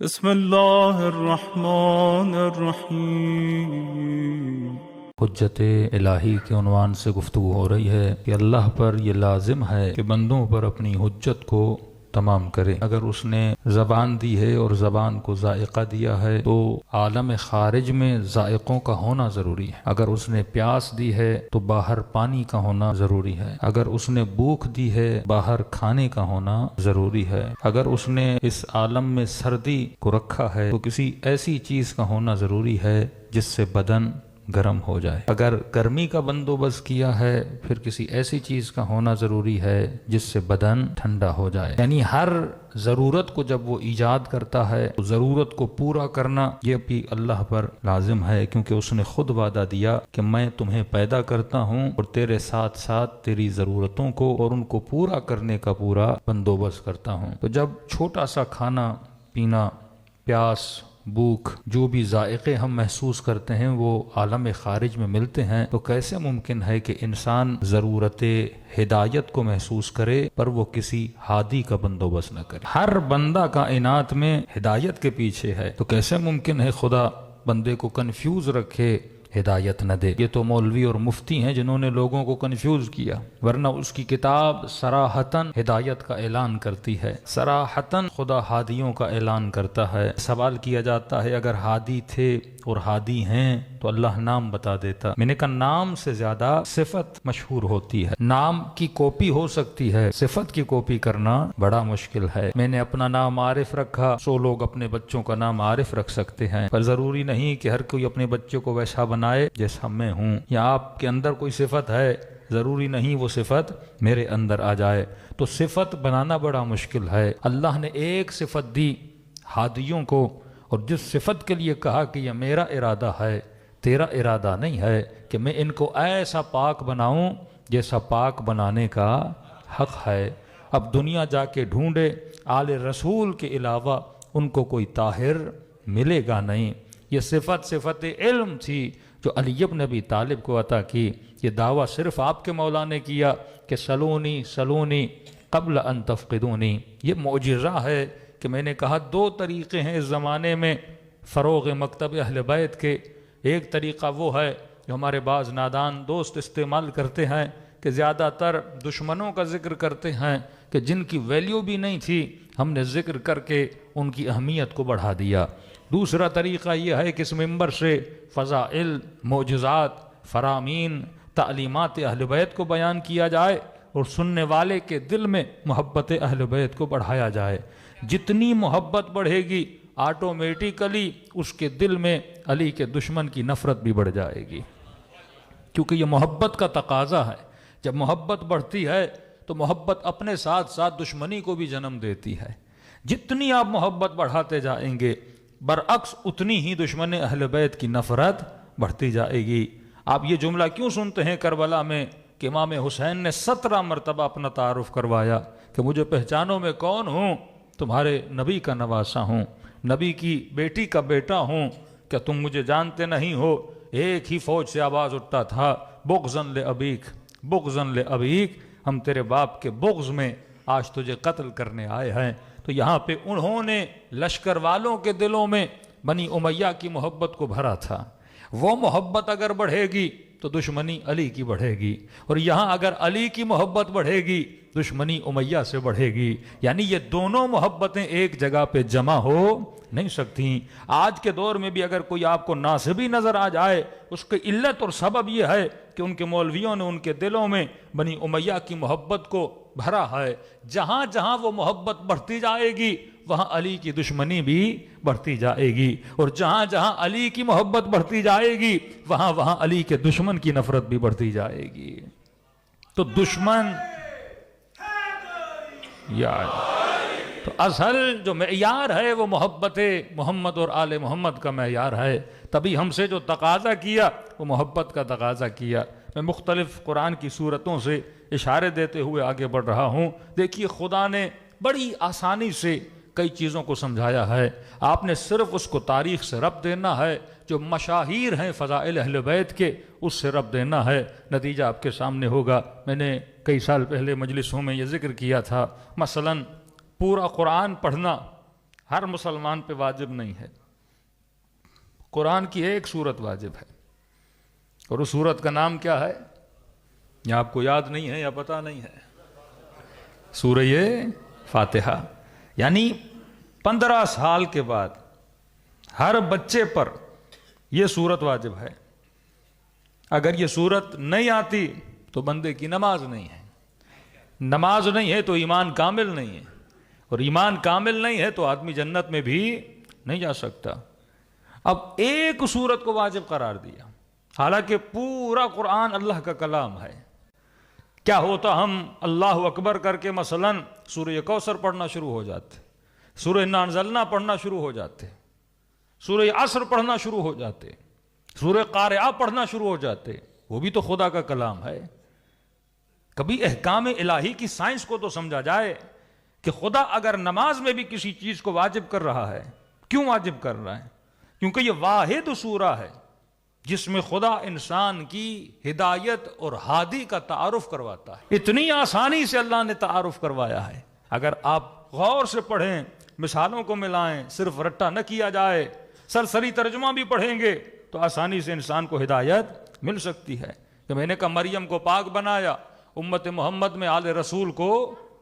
بسم اللہ الرحمن الرحیم۔ حجت الہی کے عنوان سے گفتگو ہو رہی ہے کہ اللہ پر یہ لازم ہے کہ بندوں پر اپنی حجت کو تمام کرے۔ اگر اس نے زبان دی ہے اور زبان کو ذائقہ دیا ہے تو عالم خارج میں ذائقوں کا ہونا ضروری ہے۔ اگر اس نے پیاس دی ہے تو باہر پانی کا ہونا ضروری ہے۔ اگر اس نے بھوک دی ہے باہر کھانے کا ہونا ضروری ہے۔ اگر اس نے اس عالم میں سردی کو رکھا ہے تو کسی ایسی چیز کا ہونا ضروری ہے جس سے بدن گرم ہو جائے۔ اگر گرمی کا بندوبست کیا ہے پھر کسی ایسی چیز کا ہونا ضروری ہے جس سے بدن ٹھنڈا ہو جائے۔ یعنی ہر ضرورت کو جب وہ ایجاد کرتا ہے تو ضرورت کو پورا کرنا یہ بھی اللہ پر لازم ہے، کیونکہ اس نے خود وعدہ دیا کہ میں تمہیں پیدا کرتا ہوں اور تیرے ساتھ ساتھ تیری ضرورتوں کو اور ان کو پورا کرنے کا پورا بندوبست کرتا ہوں۔ تو جب چھوٹا سا کھانا پینا، پیاس، بھوک، جو بھی ذائقے ہم محسوس کرتے ہیں وہ عالم خارج میں ملتے ہیں، تو کیسے ممکن ہے کہ انسان ضرورت ہدایت کو محسوس کرے پر وہ کسی ہادی کا بندوبست نہ کرے؟ ہر بندہ کائنات میں ہدایت کے پیچھے ہے، تو کیسے ممکن ہے خدا بندے کو کنفیوز رکھے، ہدایت نہ دے؟ یہ تو مولوی اور مفتی ہیں جنہوں نے لوگوں کو کنفیوز کیا، ورنہ اس کی کتاب صراحتاً ہدایت کا اعلان کرتی ہے، صراحتاً خدا ہادیوں کا اعلان کرتا ہے۔ سوال کیا جاتا ہے اگر ہادی تھے اور ہادی ہیں تو اللہ نام بتا دیتا۔ میں نے کہا نام سے زیادہ صفت مشہور ہوتی ہے۔ نام کی کاپی ہو سکتی ہے، صفت کی کاپی کرنا بڑا مشکل ہے۔ میں نے اپنا نام عارف رکھا، 100 لوگ اپنے بچوں کا نام عارف رکھ سکتے ہیں، پر ضروری نہیں کہ ہر کوئی اپنے بچے کو ویسا بنائے جیسا میں ہوں۔ یا آپ کے اندر کوئی صفت ہے، ضروری نہیں وہ صفت میرے اندر آ جائے، تو صفت بنانا بڑا مشکل ہے۔ اللہ نے ایک صفت دی ہادیوں کو، اور جس صفت کے لیے کہا کہ یہ میرا ارادہ ہے، تیرا ارادہ نہیں ہے کہ میں ان کو ایسا پاک بناؤں جیسا پاک بنانے کا حق ہے۔ اب دنیا جا کے ڈھونڈے، آل رسول کے علاوہ ان کو کوئی طاہر ملے گا نہیں۔ یہ صفت علم تھی جو علی بن ابی طالب کو عطا کی۔ یہ دعویٰ صرف آپ کے مولا نے کیا کہ سلونی سلونی قبل ان تفقدونی۔ یہ معجزہ ہے کہ میں نے کہا 2 طریقے ہیں اس زمانے میں فروغ مکتب اہل بیت کے۔ ایک طریقہ وہ ہے جو ہمارے بعض نادان دوست استعمال کرتے ہیں کہ زیادہ تر دشمنوں کا ذکر کرتے ہیں کہ جن کی ویلیو بھی نہیں تھی، ہم نے ذکر کر کے ان کی اہمیت کو بڑھا دیا۔ دوسرا طریقہ یہ ہے کہ اس ممبر سے فضائل، معجزات، فرامین، تعلیمات اہل بیت کو بیان کیا جائے اور سننے والے کے دل میں محبت اہل بیت کو بڑھایا جائے۔ جتنی محبت بڑھے گی آٹومیٹیکلی اس کے دل میں علی کے دشمن کی نفرت بھی بڑھ جائے گی، کیونکہ یہ محبت کا تقاضا ہے۔ جب محبت بڑھتی ہے تو محبت اپنے ساتھ ساتھ دشمنی کو بھی جنم دیتی ہے۔ جتنی آپ محبت بڑھاتے جائیں گے برعکس اتنی ہی دشمن اہل بیت کی نفرت بڑھتی جائے گی۔ آپ یہ جملہ کیوں سنتے ہیں کربلا میں کہ امام حسین نے 17 مرتبہ اپنا تعارف کروایا کہ مجھے پہچانو میں کون ہوں؟ تمہارے نبی کا نواسا ہوں، نبی کی بیٹی کا بیٹا ہوں، کیا تم مجھے جانتے نہیں ہو؟ ایک ہی فوج سے آواز اٹھتا تھا، بغضاً لأبیک، بغضاً لأبیک، ہم تیرے باپ کے بغض میں آج تجھے قتل کرنے آئے ہیں۔ تو یہاں پہ انہوں نے لشکر والوں کے دلوں میں بنی امیہ کی محبت کو بھرا تھا۔ وہ محبت اگر بڑھے گی تو دشمنی علی کی بڑھے گی، اور یہاں اگر علی کی محبت بڑھے گی دشمنی امیہ سے بڑھے گی۔ یعنی یہ دونوں محبتیں ایک جگہ پہ جمع ہو نہیں سکتی۔ آج کے دور میں بھی اگر کوئی آپ کو ناصبی نظر آ جائے، اس کی علت اور سبب یہ ہے کہ ان کے مولویوں نے ان کے دلوں میں بنی امیہ کی محبت کو بھرا ہے۔ جہاں جہاں وہ محبت بڑھتی جائے گی وہاں علی کی دشمنی بھی بڑھتی جائے گی، اور جہاں جہاں علی کی محبت بڑھتی جائے گی وہاں وہاں علی کے دشمن کی نفرت بھی بڑھتی جائے گی۔ تو دشمن تو اصل جو معیار ہے وہ محبت محمد اور آل محمد کا معیار ہے۔ تبھی ہم سے جو تقاضا کیا وہ محبت کا تقاضا کیا۔ میں مختلف قرآن کی صورتوں سے اشارے دیتے ہوئے آگے بڑھ رہا ہوں۔ دیکھیے خدا نے بڑی آسانی سے کئی چیزوں کو سمجھایا ہے۔ آپ نے صرف اس کو تاریخ سے ربط دینا ہے، جو مشاہیر ہیں فضائل اہل بیت کے اس سے ربط دینا ہے، نتیجہ آپ کے سامنے ہوگا۔ میں نے کئی سال پہلے مجلسوں میں یہ ذکر کیا تھا، مثلا پورا قرآن پڑھنا ہر مسلمان پہ واجب نہیں ہے. قرآن کی ایک سورت واجب ہے، اور اس سورت کا نام کیا ہے؟ یا آپ کو یاد نہیں ہے یا پتہ نہیں ہے؟ سورہ فاتحہ. یعنی 15 سال کے بعد ہر بچے پر یہ سورت واجب ہے. اگر یہ سورت نہیں آتی تو بندے کی نماز نہیں ہے. نماز نہیں ہے تو ایمان کامل نہیں ہے، اور ایمان کامل نہیں ہے تو آدمی جنت میں بھی نہیں جا سکتا. اب ایک سورت کو واجب قرار دیا، حالانکہ پورا قرآن اللہ کا کلام ہے. کیا ہوتا ہم اللہ اکبر کر کے مثلا سورہ کوثر پڑھنا شروع ہو جاتے، سورہ انا انزلنا پڑھنا شروع ہو جاتے، سورہ عصر پڑھنا شروع ہو جاتے، سورہ قارعہ پڑھنا شروع ہو جاتے. وہ بھی تو خدا کا کلام ہے. کبھی احکام الہی کی سائنس کو تو سمجھا جائے کہ خدا اگر نماز میں بھی کسی چیز کو واجب کر رہا ہے، کیوں واجب کر رہا ہے؟ کیونکہ یہ واحد سورہ ہے جس میں خدا انسان کی ہدایت اور ہادی کا تعارف کرواتا ہے. اتنی آسانی سے اللہ نے تعارف کروایا ہے. اگر آپ غور سے پڑھیں، مثالوں کو ملائیں، صرف رٹا نہ کیا جائے، سرسری ترجمہ بھی پڑھیں گے تو آسانی سے انسان کو ہدایت مل سکتی ہے. کہ میں نے کہا مریم کو پاک بنایا، امت محمد میں آل رسول کو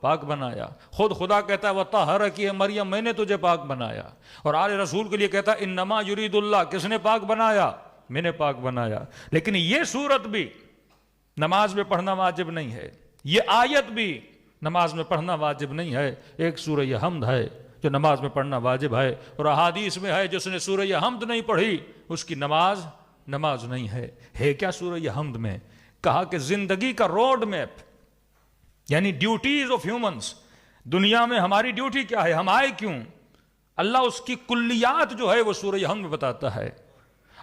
پاک بنایا. خود خدا کہتا ہے وَطَهَّرَكِ مریم، میں نے تجھے پاک بنایا. اور آل رسول کے لیے کہتا ہے انما یرید اللہ، کس نے پاک بنایا؟ میں نے پاک بنایا. لیکن یہ سورت بھی نماز میں پڑھنا واجب نہیں ہے، یہ آیت بھی نماز میں پڑھنا واجب نہیں ہے. ایک سورہ حمد ہے جو نماز میں پڑھنا واجب ہے، اور احادیث میں ہے جس نے سورہ حمد نہیں پڑھی اس کی نماز نہیں ہے. ہے کیا سورہ حمد میں؟ کہا کہ زندگی کا روڈ میپ، یعنی ڈیوٹیز آف ہیومنز. دنیا میں ہماری ڈیوٹی کیا ہے، ہم آئے کیوں، اللہ اس کی کلیات جو ہے وہ سورہ حمد میں بتاتا ہے.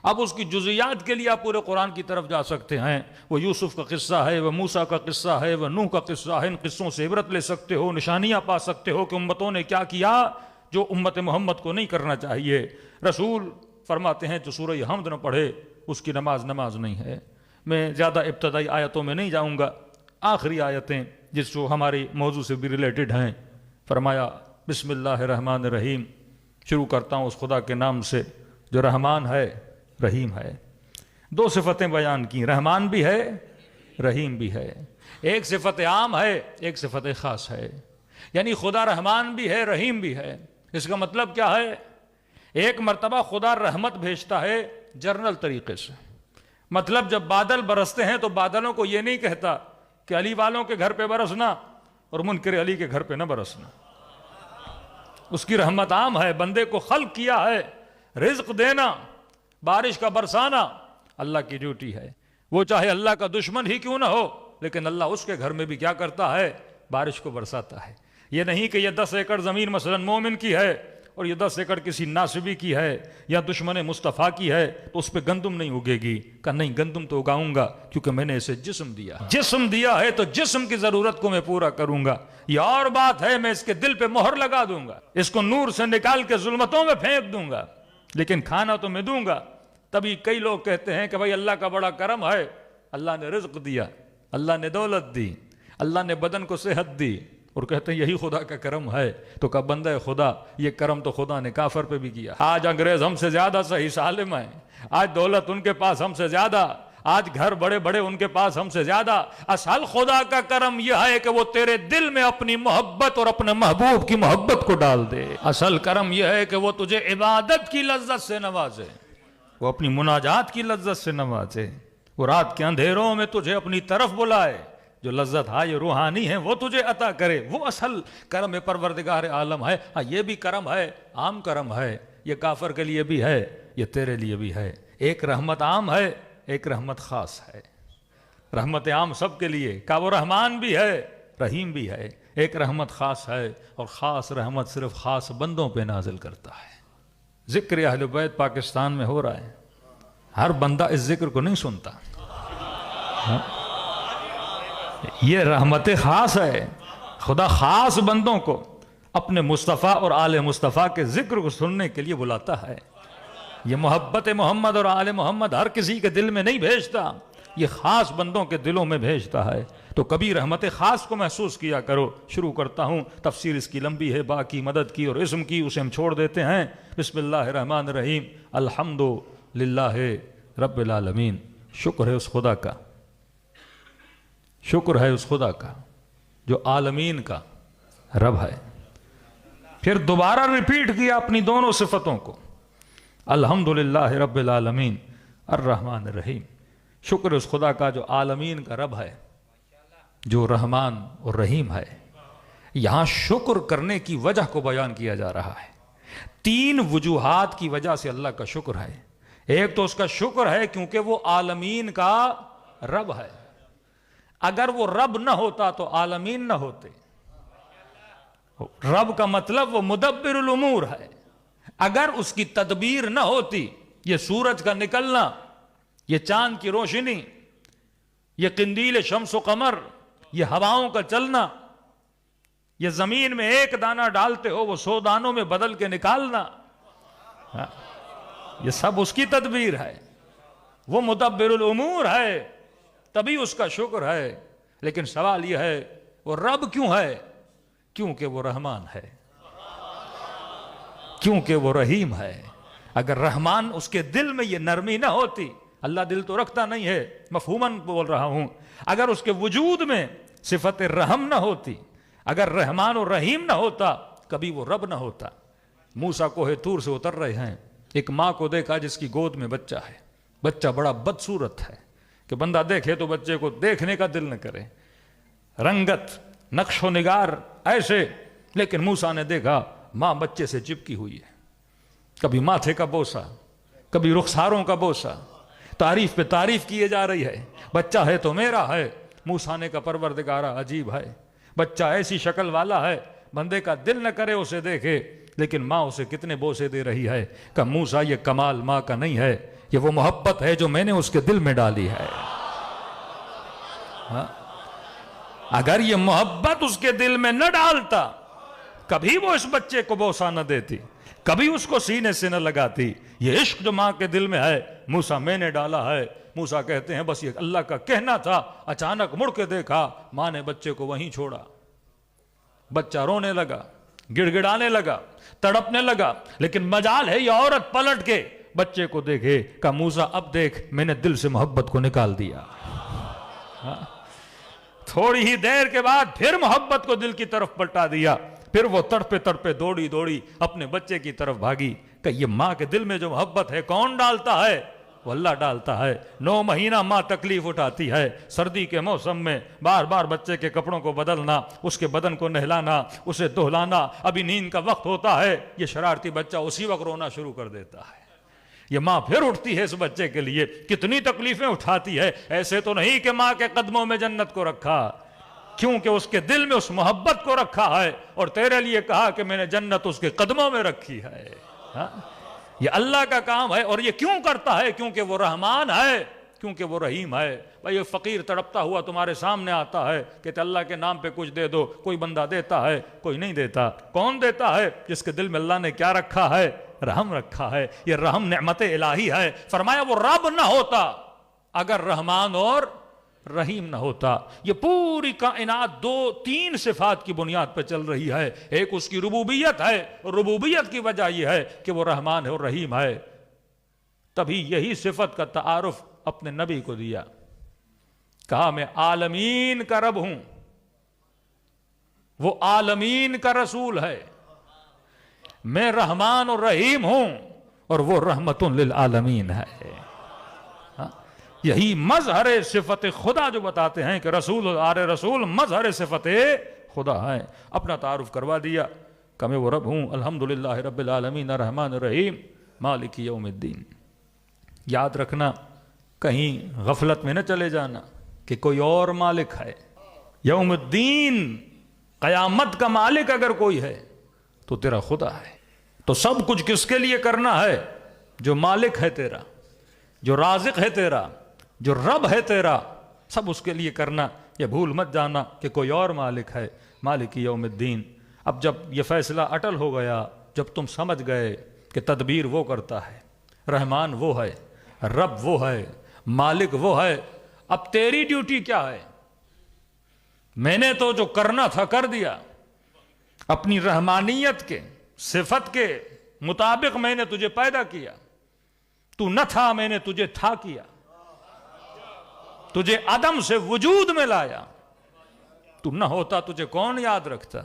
اب اس کی جزیات کے لیے آپ پورے قرآن کی طرف جا سکتے ہیں. وہ یوسف کا قصہ ہے، وہ موسیٰ کا قصہ ہے، وہ نوح کا قصہ ہے. ان قصوں سے عبرت لے سکتے ہو، نشانیاں پا سکتے ہو کہ امتوں نے کیا کیا جو امت محمد کو نہیں کرنا چاہیے. رسول فرماتے ہیں جو سورہ حمد نہ پڑھے اس کی نماز نہیں ہے. میں زیادہ ابتدائی آیتوں میں نہیں جاؤں گا، آخری آیتیں جس جو ہماری موضوع سے بھی ریلیٹڈ ہیں. فرمایا بسم اللہ الرحمن الرحیم، شروع کرتا ہوں اس خدا کے نام سے جو رحمان ہے رحیم ہے. 2 صفتیں بیان کی، رحمان بھی ہے رحیم بھی ہے. ایک صفت عام ہے، ایک صفت خاص ہے. یعنی خدا رحمان بھی ہے رحیم بھی ہے. اس کا مطلب کیا ہے؟ ایک مرتبہ خدا رحمت بھیجتا ہے جنرل طریقے سے. مطلب جب بادل برستے ہیں تو بادلوں کو یہ نہیں کہتا کہ علی والوں کے گھر پہ برسنا اور منکر علی کے گھر پہ نہ برسنا. اس کی رحمت عام ہے. بندے کو خلق کیا ہے، رزق دینا، بارش کا برسانا اللہ کی ڈیوٹی ہے. وہ چاہے اللہ کا دشمن ہی کیوں نہ ہو، لیکن اللہ اس کے گھر میں بھی کیا کرتا ہے؟ بارش کو برساتا ہے. یہ نہیں کہ یہ 10 ایکڑ زمین مثلا مومن کی ہے اور یہ 10 ایکڑ کسی ناصبی کی ہے یا دشمن مصطفیٰ کی ہے تو اس پہ گندم نہیں اگے گی. کہ نہیں، گندم تو اگاؤں گا کیونکہ میں نے اسے جسم دیا ہے تو جسم کی ضرورت کو میں پورا کروں گا. یہ اور بات ہے میں اس کے دل پہ مہر لگا دوں گا، اس کو نور سے نکال کے ظلمتوں میں پھینک دوں گا، لیکن کھانا تو میں دوں گا. تبھی کئی لوگ کہتے ہیں کہ بھائی اللہ کا بڑا کرم ہے، اللہ نے رزق دیا، اللہ نے دولت دی، اللہ نے بدن کو صحت دی، اور کہتے ہیں یہی خدا کا کرم ہے. تو کہ بندہ خدا، یہ کرم تو خدا نے کافر پہ بھی کیا. آج انگریز ہم سے زیادہ صحیح سالم ہیں، آج دولت ان کے پاس ہم سے زیادہ، آج گھر بڑے بڑے ان کے پاس ہم سے زیادہ. اصل خدا کا کرم یہ ہے کہ وہ تیرے دل میں اپنی محبت اور اپنے محبوب کی محبت کو ڈال دے. اصل کرم یہ ہے کہ وہ تجھے عبادت کی لذت سے نوازے، وہ اپنی مناجات کی لذت سے نوازے، وہ رات کے اندھیروں میں تجھے اپنی طرف بلائے، جو لذت ہے روحانی ہے وہ تجھے عطا کرے. وہ اصل کرم پروردگار عالم ہے. ہاں یہ بھی کرم ہے، عام کرم ہے، یہ کافر کے لیے بھی ہے، یہ تیرے لیے بھی ہے. ایک رحمت عام ہے، ایک رحمت خاص ہے. رحمت عام سب کے لیے، کہ وہ رحمان بھی ہے رحیم بھی ہے. ایک رحمت خاص ہے، اور خاص رحمت صرف خاص بندوں پہ نازل کرتا ہے. ذکر اہل بیت پاکستان میں ہو رہا ہے، ہر بندہ اس ذکر کو نہیں سنتا. یہ رحمت خاص ہے. خدا خاص بندوں کو اپنے مصطفیٰ اور آل مصطفیٰ کے ذکر کو سننے کے لیے بلاتا ہے. یہ محبت محمد اور آل محمد ہر کسی کے دل میں نہیں بھیجتا، یہ خاص بندوں کے دلوں میں بھیجتا ہے. تو کبھی رحمت خاص کو محسوس کیا کرو. شروع کرتا ہوں, تفسیر اس کی لمبی ہے, باقی مدد کی اور اسم کی اسے ہم چھوڑ دیتے ہیں. بسم اللہ الرحمن الرحیم. الحمد للہ رب العالمین. شکر ہے اس خدا کا, شکر ہے اس خدا کا جو عالمین کا رب ہے. پھر دوبارہ ریپیٹ کیا اپنی دونوں صفتوں کو, الحمد للہ رب العالمین الرحمن الرحیم. شکر اس خدا کا جو عالمین کا رب ہے, جو رحمان اور رحیم ہے. یہاں شکر کرنے کی وجہ کو بیان کیا جا رہا ہے. 3 وجوہات کی وجہ سے اللہ کا شکر ہے. ایک تو اس کا شکر ہے کیونکہ وہ عالمین کا رب ہے. اگر وہ رب نہ ہوتا تو عالمین نہ ہوتے. رب کا مطلب وہ مدبر الامور ہے. اگر اس کی تدبیر نہ ہوتی, یہ سورج کا نکلنا, یہ چاند کی روشنی, یہ قندیل شمس و قمر, یہ ہواؤں کا چلنا, یہ زمین میں ایک دانہ ڈالتے ہو وہ 100 دانوں میں بدل کے نکالنا, یہ سب اس کی تدبیر ہے. وہ مدبر الامور ہے, تبھی اس کا شکر ہے. لیکن سوال یہ ہے وہ رب کیوں ہے؟ کیونکہ وہ رحمان ہے, کیونکہ وہ رحیم ہے. اگر رحمان اس کے دل میں یہ نرمی نہ ہوتی, اللہ دل تو رکھتا نہیں ہے, مفہوماً بول رہا ہوں, اگر اس کے وجود میں صفت رحم نہ ہوتی, اگر رحمان و رحیم نہ ہوتا, کبھی وہ رب نہ ہوتا. موسیٰ کوہ طور سے اتر رہے ہیں, ایک ماں کو دیکھا جس کی گود میں بچہ ہے. بچہ بڑا بدصورت ہے کہ بندہ دیکھے تو بچے کو دیکھنے کا دل نہ کرے, رنگت نقش و نگار ایسے. لیکن موسیٰ نے دیکھا ماں بچے سے چپکی ہوئی ہے, کبھی ماتھے کا بوسہ, کبھی رخساروں کا بوسہ, تعریف پہ تعریف کیے جا رہی ہے. بچہ ہے تو میرا ہے. موسیٰ نے کہا پروردگارہ عجیب ہے, بچہ ایسی شکل والا ہے بندے کا دل نہ کرے اسے دیکھے, لیکن ماں اسے کتنے بوسے دے رہی ہے. کہ موسیٰ یہ کمال ماں کا نہیں ہے, یہ وہ محبت ہے جو میں نے اس کے دل میں ڈالی ہے. اگر یہ محبت اس کے دل میں نہ ڈالتا, کبھی وہ اس بچے کو بوسہ نہ دیتی, کبھی اس کو سینے سے نہ لگاتی. یہ عشق جو ماں کے دل میں ہے موسیٰ میں نے ڈالا ہے. موسیٰ کہتے ہیں بس یہ اللہ کا کہنا تھا, اچانک مڑ کے دیکھا ماں نے بچے کو وہیں چھوڑا. بچہ رونے لگا, گڑ گڑانے لگا, تڑپنے لگا. لیکن مجال ہے یہ عورت پلٹ کے بچے کو دیکھے, کہا موسیٰ اب دیکھ میں نے دل سے محبت کو نکال دیا. تھوڑی ہی دیر کے بعد پھر محبت کو دل کی طرف پلٹا دیا. پھر وہ تڑپے تڑپے دوڑی دوڑی اپنے بچے کی طرف بھاگی. کہ یہ ماں کے دل میں جو محبت ہے کون ڈالتا ہے؟ وہ اللہ ڈالتا ہے. 9 مہینہ ماں تکلیف اٹھاتی ہے, سردی کے موسم میں بار بار بچے کے کپڑوں کو بدلنا, اس کے بدن کو نہلانا, اسے دہلانا. ابھی نیند کا وقت ہوتا ہے, یہ شرارتی بچہ اسی وقت رونا شروع کر دیتا ہے. یہ ماں پھر اٹھتی ہے اس بچے کے لیے, کتنی تکلیفیں اٹھاتی ہے. ایسے تو نہیں کہ ماں کے قدموں میں جنت کو رکھا, کیونکہ اس کے دل میں اس محبت کو رکھا ہے, اور تیرے لیے کہا کہ میں نے جنت اس کے قدموں میں رکھی ہے. یہ اللہ کا کام ہے. اور یہ کیوں کرتا ہے؟ کیونکہ وہ رحمان ہے, کیونکہ وہ رحیم ہے. بھائی یہ فقیر تڑپتا ہوا تمہارے سامنے آتا ہے, کہتے اللہ کے نام پہ کچھ دے دو. کوئی بندہ دیتا ہے, کوئی نہیں دیتا. کون دیتا ہے؟ جس کے دل میں اللہ نے کیا رکھا ہے؟ رحم رکھا ہے. یہ رحم نعمت الہی ہے. فرمایا وہ رب نہ ہوتا اگر رحمان اور رحیم نہ ہوتا. یہ پوری کائنات 2-3 صفات کی بنیاد پہ چل رہی ہے. ایک اس کی ربوبیت ہے, ربوبیت کی وجہ یہ ہے کہ وہ رحمان ہے اور رحیم ہے. تبھی یہی صفت کا تعارف اپنے نبی کو دیا, کہا میں عالمین کا رب ہوں, وہ عالمین کا رسول ہے. میں رحمان اور رحیم ہوں, اور وہ رحمت للعالمین ہے. یہی مظہر صفت خدا جو بتاتے ہیں کہ رسول رسول مظہر صفت خدا ہے. اپنا تعارف کروا دیا کہ میں وہ رب ہوں. الحمدللہ رب العالمین الرحمن الرحیم مالک یوم الدین. یاد رکھنا, کہیں غفلت میں نہ چلے جانا کہ کوئی اور مالک ہے. یوم الدین, قیامت کا مالک اگر کوئی ہے تو تیرا خدا ہے. تو سب کچھ کس کے لیے کرنا ہے؟ جو مالک ہے تیرا, جو رازق ہے تیرا, جو رب ہے تیرا, سب اس کے لیے کرنا. یہ بھول مت جانا کہ کوئی اور مالک ہے. مالک یوم الدین. اب جب یہ فیصلہ اٹل ہو گیا, جب تم سمجھ گئے کہ تدبیر وہ کرتا ہے, رحمان وہ ہے, رب وہ ہے, مالک وہ ہے, اب تیری ڈیوٹی کیا ہے؟ میں نے تو جو کرنا تھا کر دیا، اپنی رحمانیت کے صفت کے مطابق میں نے تجھے پیدا کیا، تو نہ تھا میں نے تجھے تھا کیا، تجھے عدم سے وجود میں لایا، تو نہ ہوتا تجھے کون یاد رکھتا،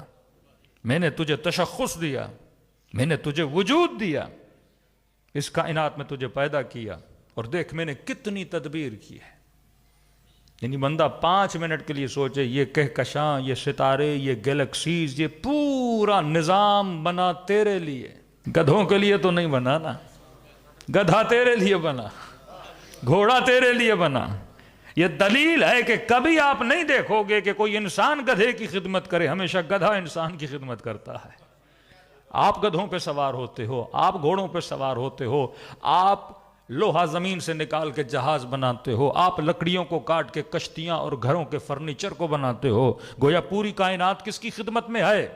میں نے تجھے تشخص دیا، میں نے تجھے وجود دیا، اس کائنات میں تجھے پیدا کیا، اور دیکھ میں نے کتنی تدبیر کی ہے۔ یعنی بندہ 5 منٹ کے لیے سوچے، یہ کہکشاں، یہ ستارے، یہ گیلیکسیز، یہ پورا نظام بنا تیرے لیے، گدھوں کے لیے تو نہیں بنا نا، گدھا تیرے لیے بنا، گھوڑا تیرے لیے بنا۔ یہ دلیل ہے کہ کبھی آپ نہیں دیکھو گے کہ کوئی انسان گدھے کی خدمت کرے، ہمیشہ گدھا انسان کی خدمت کرتا ہے۔ آپ گدھوں پہ سوار ہوتے ہو، آپ گھوڑوں پہ سوار ہوتے ہو، آپ لوہا زمین سے نکال کے جہاز بناتے ہو، آپ لکڑیوں کو کاٹ کے کشتیاں اور گھروں کے فرنیچر کو بناتے ہو۔ گویا پوری کائنات کس کی خدمت میں ہے؟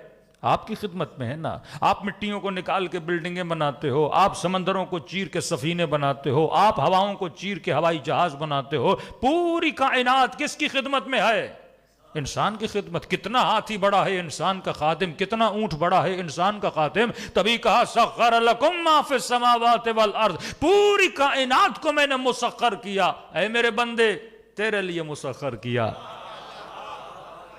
آپ کی خدمت میں ہے نا۔ آپ مٹیوں کو نکال کے بلڈنگیں بناتے ہو، آپ سمندروں کو چیر کے سفینے بناتے ہو، آپ ہواؤں کو چیر کے ہوائی جہاز بناتے ہو۔ پوری کائنات کس کی خدمت میں ہے؟ انسان کی خدمت۔ کتنا ہاتھی بڑا ہے انسان کا خادم، کتنا اونٹ بڑا ہے انسان کا خادم۔ تبھی کہا سخر لکم ما فی السماوات والارض، پوری کائنات کو میں نے مسخر کیا۔ اے میرے بندے، تیرے لیے مسخر کیا۔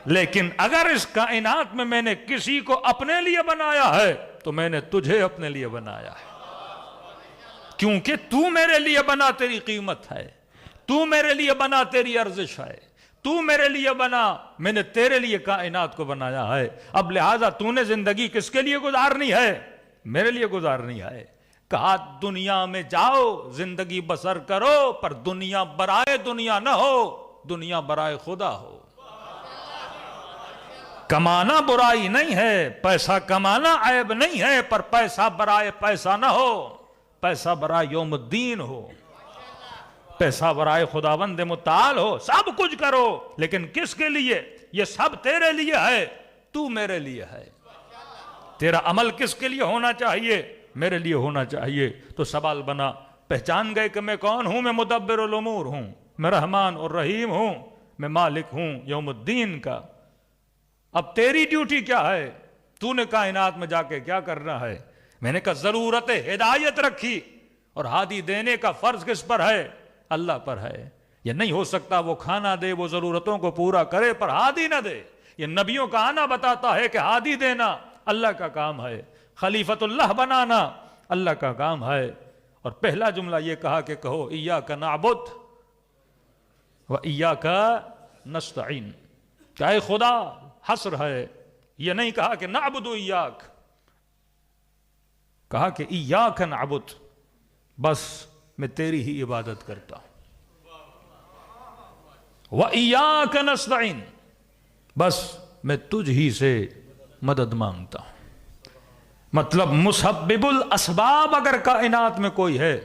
لیکن اگر اس کائنات میں نے کسی کو اپنے لیے بنایا ہے تو میں نے تجھے اپنے لیے بنایا ہے، کیونکہ تو میرے لیے بنا، تیری قیمت ہے، تو میرے لیے بنا، تیری ارزش ہے، تو میرے لیے بنا، میں نے تیرے لیے کائنات کو بنایا ہے۔ اب لہذا تو نے زندگی کس کے لیے گزارنی ہے؟ میرے لیے گزارنی ہے۔ کہا دنیا میں جاؤ، زندگی بسر کرو، پر دنیا برائے دنیا نہ ہو، دنیا برائے خدا ہو۔ کمانا برائی نہیں ہے، پیسہ کمانا عیب نہیں ہے، پر پیسہ برائے پیسہ نہ ہو، پیسہ برائے یوم الدین ہو، پیسہ برائے خداوند متعال ہو۔ سب کچھ کرو، لیکن کس کے لیے؟ یہ سب تیرے لیے ہے، تو میرے لیے ہے۔ تیرا عمل کس کے لیے ہونا چاہیے؟ میرے لیے ہونا چاہیے۔ تو سوال بنا، پہچان گئے کہ میں کون ہوں؟ میں مدبر الامور ہوں، میں رحمان اور رحیم ہوں، میں مالک ہوں یوم الدین کا۔ اب تیری ڈیوٹی کیا ہے؟ تو نے کائنات میں جا کے کیا کرنا ہے؟ میں نے کہا ضرورت ہدایت رکھی، اور ہادی دینے کا فرض کس پر ہے؟ اللہ پر ہے۔ یہ نہیں ہو سکتا وہ کھانا دے، وہ ضرورتوں کو پورا کرے، پر ہادی نہ دے۔ یہ نبیوں کا آنا بتاتا ہے کہ ہادی دینا اللہ کا کام ہے، خلیفۃ اللہ بنانا اللہ کا کام ہے۔ اور پہلا جملہ یہ کہا کہ کہو ایاک نعبد و ایاک نستعین، کہ اے خدا، حصر ہے، یہ نہیں کہا کہ نعبد ایاک، کہا کہ ایاک نعبد، بس میں تیری ہی عبادت کرتا ہوں، وَإِيَّاكَ نَسْتَعِينُ، بس میں تجھ ہی سے مدد مانگتا ہوں۔ مطلب مسبب الاسباب اگر کائنات میں کوئی ہے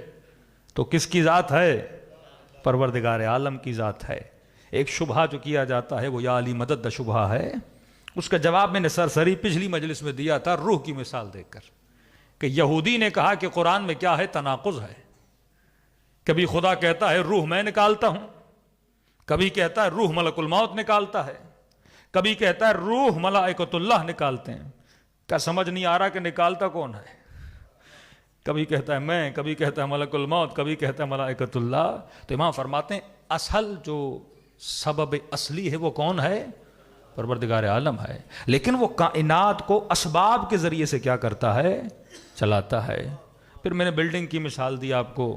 تو کس کی ذات ہے؟ پروردگار عالم کی ذات ہے۔ ایک شبہہ جو کیا جاتا ہے وہ یا علی مدد شبہہ ہے، اس کا جواب میں نے سرسری پچھلی مجلس میں دیا تھا روح کی مثال دے کر، کہ یہودی نے کہا کہ قرآن میں کیا ہے؟ تناقض ہے۔ کبھی خدا کہتا ہے روح میں نکالتا ہوں، کبھی کہتا ہے روح ملک الموت نکالتا ہے، کبھی کہتا ہے روح ملائکۃ اللہ نکالتے ہیں۔ کیا سمجھ نہیں آ رہا کہ نکالتا کون ہے؟ کبھی کہتا ہے میں، کبھی کہتا ہے ملک الموت، کبھی کہتا ہے ملائکۃ اللہ۔ تو امام فرماتے ہیں اصل جو سبب اصلی ہے وہ کون ہے؟ پروردگار عالم ہے، لیکن وہ کائنات کو اسباب کے ذریعے سے کیا کرتا ہے؟ چلاتا ہے۔ پھر میں نے بلڈنگ کی مثال دی آپ کو،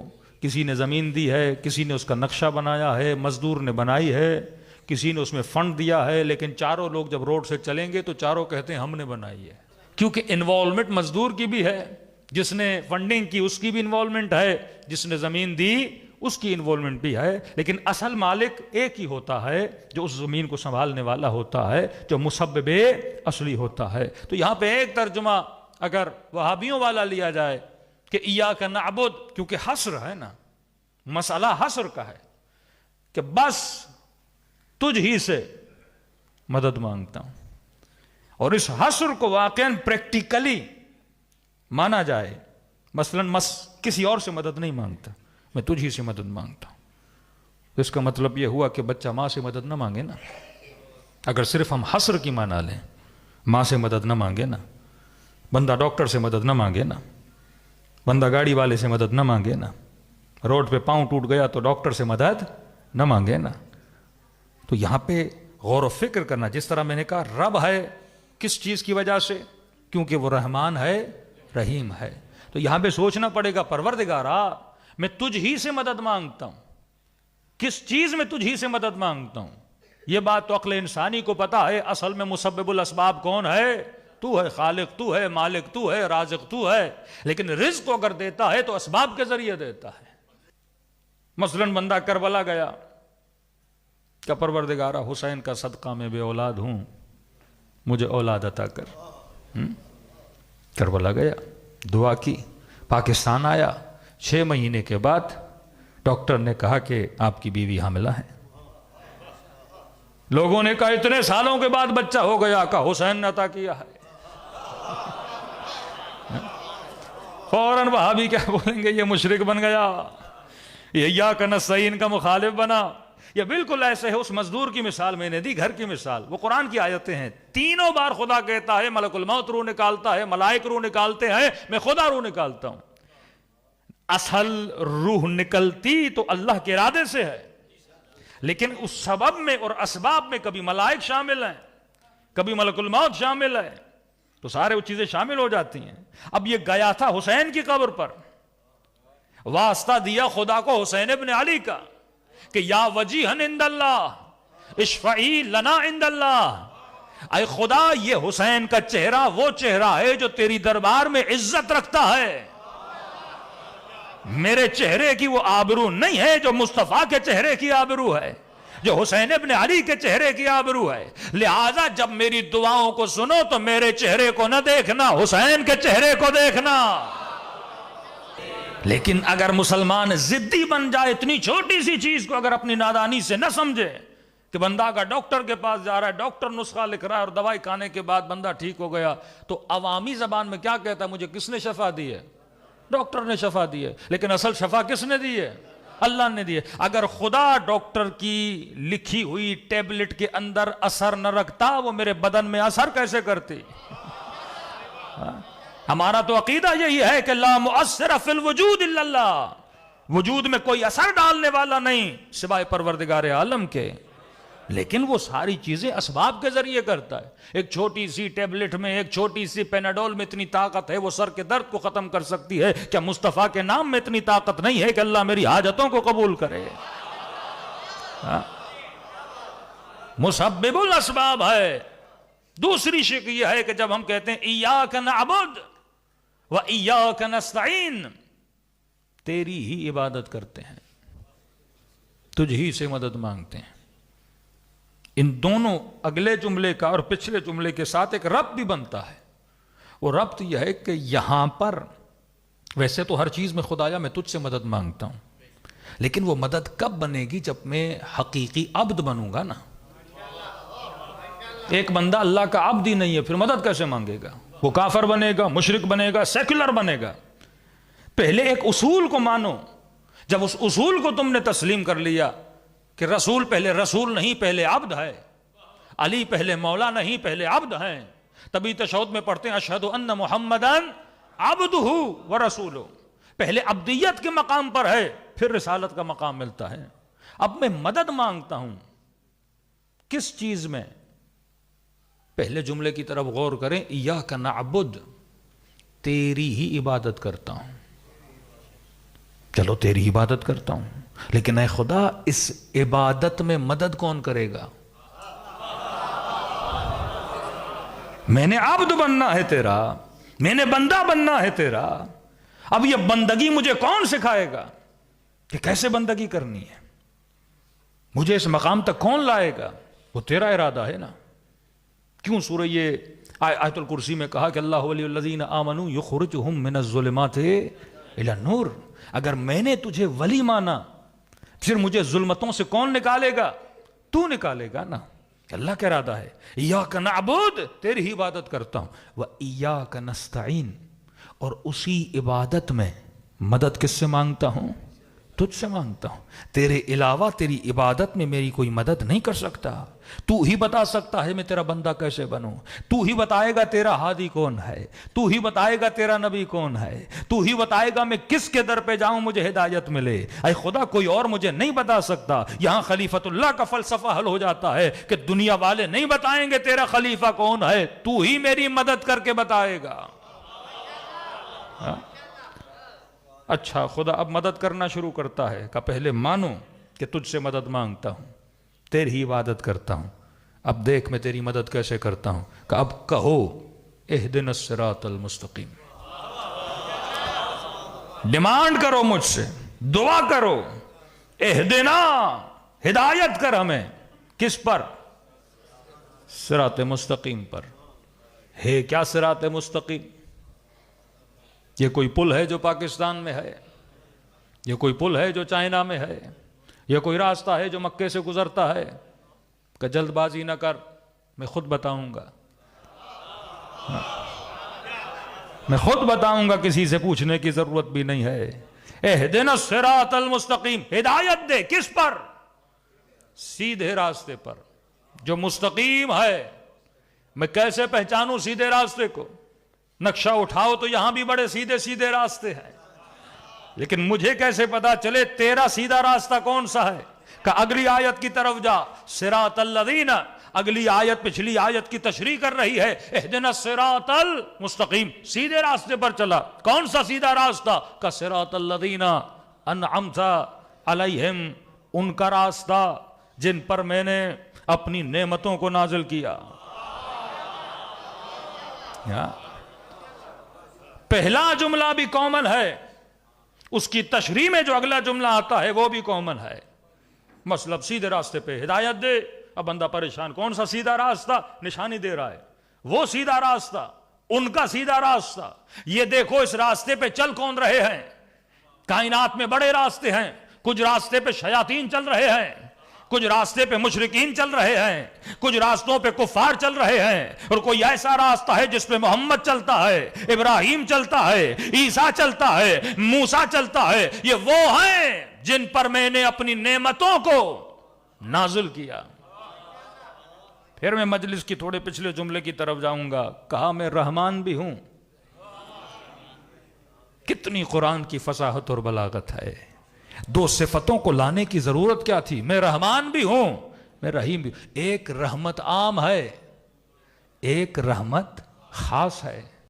کسی نے زمین دی ہے، کسی نے اس کا نقشہ بنایا ہے، مزدور نے بنائی ہے، کسی نے اس میں فنڈ دیا ہے، لیکن چاروں لوگ جب روڈ سے چلیں گے تو چاروں کہتے ہیں ہم نے بنائی ہے، کیونکہ انوالومنٹ مزدور کی بھی ہے، جس نے فنڈنگ کی اس کی بھی انوالومنٹ ہے، جس نے زمین دی اس کی انوالومنٹ بھی ہے، لیکن اصل مالک ایک ہی ہوتا ہے جو اس زمین کو سنبھالنے والا ہوتا ہے، جو مسبب اصلی ہوتا ہے۔ تو یہاں پہ ایک ترجمہ اگر وہابیوں والا لیا جائے کہ ایاک نعبد، کیونکہ حصر ہے نا، مسئلہ حصر کا ہے کہ بس تجھ ہی سے مدد مانگتا ہوں، اور اس حصر کو واقعاً پریکٹیکلی مانا جائے، مثلا کسی اور سے مدد نہیں مانگتا، میں تجھ ہی سے مدد مانگتا ہوں، اس کا مطلب یہ ہوا کہ بچہ ماں سے مدد نہ مانگے نا، اگر صرف ہم حصر کی معنی لیں، ماں سے مدد نہ مانگے نا، بندہ ڈاکٹر سے مدد نہ مانگے نا، بندہ گاڑی والے سے مدد نہ مانگے نا، روڈ پہ پاؤں ٹوٹ گیا تو ڈاکٹر سے مدد نہ مانگے نا. تو یہاں پہ غور و فکر کرنا، جس طرح میں نے کہا رب ہے کس چیز کی وجہ سے؟ کیونکہ وہ رحمان ہے، رحیم ہے. تو یہاں پہ سوچنا پڑے گا پروردگارا میں تجھ ہی سے مدد مانگتا ہوں. کس چیز میں تجھ ہی سے مدد مانگتا ہوں؟ یہ بات تو عقل انسانی کو پتا ہے. اصل میں مسبب الاسباب کون ہے؟ تو ہے. خالق تو ہے، مالک تو ہے، رازق تو ہے. لیکن رزق کو اگر دیتا ہے تو اسباب کے ذریعے دیتا ہے. مثلاً بندہ کربلا گیا کہ پروردگارا حسین کا صدقہ میں بے اولاد ہوں، مجھے اولاد عطا کر. کربلا گیا، دعا کی، پاکستان آیا. 6 مہینے کے بعد ڈاکٹر نے کہا کہ آپ کی بیوی حاملہ ہے. لوگوں نے کہا اتنے سالوں کے بعد بچہ ہو گیا، کہا حسین نے عطا کیا ہے. فوراً وہابی کیا بولیں گے؟ یہ مشرک بن گیا، یہ ایاک نستعین کا مخالف بنا. یہ بالکل ایسے ہے. اس مزدور کی مثال میں نے دی، گھر کی مثال. وہ قرآن کی آیتیں ہیں. 3 بار خدا کہتا ہے ملک الموت روح نکالتا ہے، ملائک روح نکالتے ہیں، میں خدا روح نکالتا ہوں. اصل روح نکلتی تو اللہ کے ارادے سے ہے، لیکن اس سبب میں اور اسباب میں کبھی ملائک شامل ہیں، کبھی ملک الموت شامل ہے، تو سارے وہ چیزیں شامل ہو جاتی ہیں. اب یہ گیا تھا حسین کی قبر پر، واسطہ دیا خدا کو حسین ابن علی کا کہ یا وجیہن عند اللہ اشفعی لنا عند اللہ. اے خدا یہ حسین کا چہرہ وہ چہرہ ہے جو تیری دربار میں عزت رکھتا ہے. میرے چہرے کی وہ آبرو نہیں ہے جو مصطفیٰ کے چہرے کی آبرو ہے، جو حسین ابن علی کے چہرے کی آبرو ہے. لہذا جب میری دعاؤں کو سنو تو میرے چہرے کو نہ دیکھنا، حسین کے چہرے کو دیکھنا. لیکن اگر مسلمان ضدی بن جائے، اتنی چھوٹی سی چیز کو اگر اپنی نادانی سے نہ سمجھے کہ بندہ اگر ڈاکٹر کے پاس جا رہا ہے، ڈاکٹر نسخہ لکھ رہا ہے اور دوائی کھانے کے بعد بندہ ٹھیک ہو گیا، تو عوامی زبان میں کیا کہتا ہے؟ مجھے کس نے شفا دی ہے؟ ڈاکٹر نے شفا دی ہے. لیکن اصل شفا کس نے دی ہے؟ اللہ نے دی ہے. اگر خدا ڈاکٹر کی لکھی ہوئی ٹیبلٹ کے اندر اثر نہ رکھتا، وہ میرے بدن میں اثر کیسے کرتی؟ ہمارا تو عقیدہ یہی ہے کہ لا مؤثر فی الوجود الا اللہ، وجود میں کوئی اثر ڈالنے والا نہیں سوائے پروردگار عالم کے. لیکن وہ ساری چیزیں اسباب کے ذریعے کرتا ہے. ایک چھوٹی سی ٹیبلٹ میں، ایک چھوٹی سی پیناڈول میں اتنی طاقت ہے وہ سر کے درد کو ختم کر سکتی ہے. کیا مصطفیٰ کے نام میں اتنی طاقت نہیں ہے کہ اللہ میری حاجتوں کو قبول کرے؟ مسبب الاسباب ہے. دوسری شک یہ ہے کہ جب ہم کہتے ہیں ایاک نعبد و ایاک نستعین، تیری ہی عبادت کرتے ہیں، تجھ ہی سے مدد مانگتے ہیں. ان دونوں اگلے جملے کا اور پچھلے جملے کے ساتھ ایک ربط بھی بنتا ہے. وہ ربط یہ ہے کہ یہاں پر ویسے تو ہر چیز میں خدایا میں تجھ سے مدد مانگتا ہوں، لیکن وہ مدد کب بنے گی؟ جب میں حقیقی عبد بنوں گا نا. ایک بندہ اللہ کا عبد ہی نہیں ہے، پھر مدد کیسے مانگے گا؟ وہ کافر بنے گا، مشرک بنے گا، سیکولر بنے گا. پہلے ایک اصول کو مانو. جب اس اصول کو تم نے تسلیم کر لیا کہ رسول پہلے رسول نہیں، پہلے عبد ہے، علی پہلے مولا نہیں، پہلے عبد ہیں، تبھی تشہد میں پڑھتے ہیں اشہد ان محمدن عبدہ ورسولہ. پہلے عبدیت کے مقام پر ہے، پھر رسالت کا مقام ملتا ہے. اب میں مدد مانگتا ہوں کس چیز میں؟ پہلے جملے کی طرف غور کریں. ایاک نعبد، تیری ہی عبادت کرتا ہوں. چلو تیری عبادت کرتا ہوں، لیکن اے خدا اس عبادت میں مدد کون کرے گا؟ میں نے عبد بننا ہے تیرا، میں نے بندہ بننا ہے تیرا. اب یہ بندگی مجھے کون سکھائے گا کہ کیسے بندگی کرنی ہے؟ مجھے اس مقام تک کون لائے گا؟ وہ تیرا ارادہ ہے نا. کیوں سورہ یہ آیت الکرسی میں کہا کہ اللہ ولی الذین آمنوا یخرجہم من الظلمات الی النور. اگر میں نے تجھے ولی مانا، پھر مجھے ظلمتوں سے کون نکالے گا؟ تو نکالے گا نا. اللہ کا ارادہ ہے ایاک نعبد، تیری ہی عبادت کرتا ہوں، و ایاک نستعین، اور اسی عبادت میں مدد کس سے مانگتا ہوں؟ تجھ سے مانگتا ہوں، تیرے علاوہ تیری عبادت میں میری کوئی مدد نہیں کر سکتا، تو ہی بتا سکتا ہے میں تیرا بندہ کیسے بنوں، تو ہی بتائے گا تیرا ہادی کون ہے، تو ہی بتائے گا تیرا نبی کون ہے، تو ہی بتائے گا میں کس کے در پہ جاؤں مجھے ہدایت ملے، اے خدا کوئی اور مجھے نہیں بتا سکتا۔ یہاں خلیفۃ اللہ کا فلسفہ حل ہو جاتا ہے کہ دنیا والے نہیں بتائیں گے تیرا خلیفہ کون ہے، تو ہی میری مدد کر کے بتائے گا۔ اچھا خدا اب مدد کرنا شروع کرتا ہے کہ پہلے مانو کہ تجھ سے مدد مانگتا ہوں، تیری ہی عبادت کرتا ہوں، اب دیکھ میں تیری مدد کیسے کرتا ہوں، کہ اب کہو اہدنا الصراط المستقیم، ڈیمانڈ کرو مجھ سے، دعا کرو، اہدنا ہدایت کر ہمیں، کس پر؟ صراط مستقیم پر۔ ہے کیا صراط مستقیم؟ یہ کوئی پل ہے جو پاکستان میں ہے، یہ کوئی پل ہے جو چائنا میں ہے، یہ کوئی راستہ ہے جو مکے سے گزرتا ہے؟ کہ جلد بازی نہ کر، میں خود بتاؤں گا، میں خود بتاؤں گا، کسی سے پوچھنے کی ضرورت بھی نہیں ہے۔ اہدنا الصراط المستقیم، ہدایت دے کس پر؟ سیدھے راستے پر جو مستقیم ہے۔ میں کیسے پہچانوں سیدھے راستے کو؟ نقشہ اٹھاؤ تو یہاں بھی بڑے سیدھے سیدھے راستے ہیں، لیکن مجھے کیسے پتا چلے تیرا سیدھا راستہ کون سا ہے؟ کہ اگلی آیت کی طرف جا، صراط الذین، اگلی آیت پچھلی آیت کی تشریح کر رہی ہے، اہدنا الصراط المستقیم، سیدھے راستے پر چلا۔ کون سا سیدھا راستہ؟ کہ صراط الذین انعمت علیہم، ان کا راستہ جن پر میں نے اپنی نعمتوں کو نازل کیا۔ پہلا جملہ بھی کامن ہے، اس کی تشریح میں جو اگلا جملہ آتا ہے وہ بھی کامن ہے، مطلب سیدھے راستے پہ ہدایت دے۔ اب بندہ پریشان، کون سا سیدھا راستہ؟ نشانی دے رہا ہے، وہ سیدھا راستہ، ان کا سیدھا راستہ۔ یہ دیکھو اس راستے پہ چل کون رہے ہیں؟ کائنات میں بڑے راستے ہیں، کچھ راستے پہ شیاطین چل رہے ہیں، کچھ راستے پہ مشرکین چل رہے ہیں، کچھ راستوں پہ کفار چل رہے ہیں، اور کوئی ایسا راستہ ہے جس پہ محمد چلتا ہے، ابراہیم چلتا ہے، عیسیٰ چلتا ہے، موسیٰ چلتا ہے۔ یہ وہ ہیں جن پر میں نے اپنی نعمتوں کو نازل کیا۔ پھر میں مجلس کی تھوڑے پچھلے جملے کی طرف جاؤں گا، کہا میں رحمان بھی ہوں۔ کتنی قرآن کی فصاحت اور بلاغت ہے، دو صفتوں کو لانے کی ضرورت کیا تھی؟ میں رحمان بھی ہوں، میں رحیم بھی ہوں۔ ایک رحمت عام ہے، ایک رحمت خاص ہے۔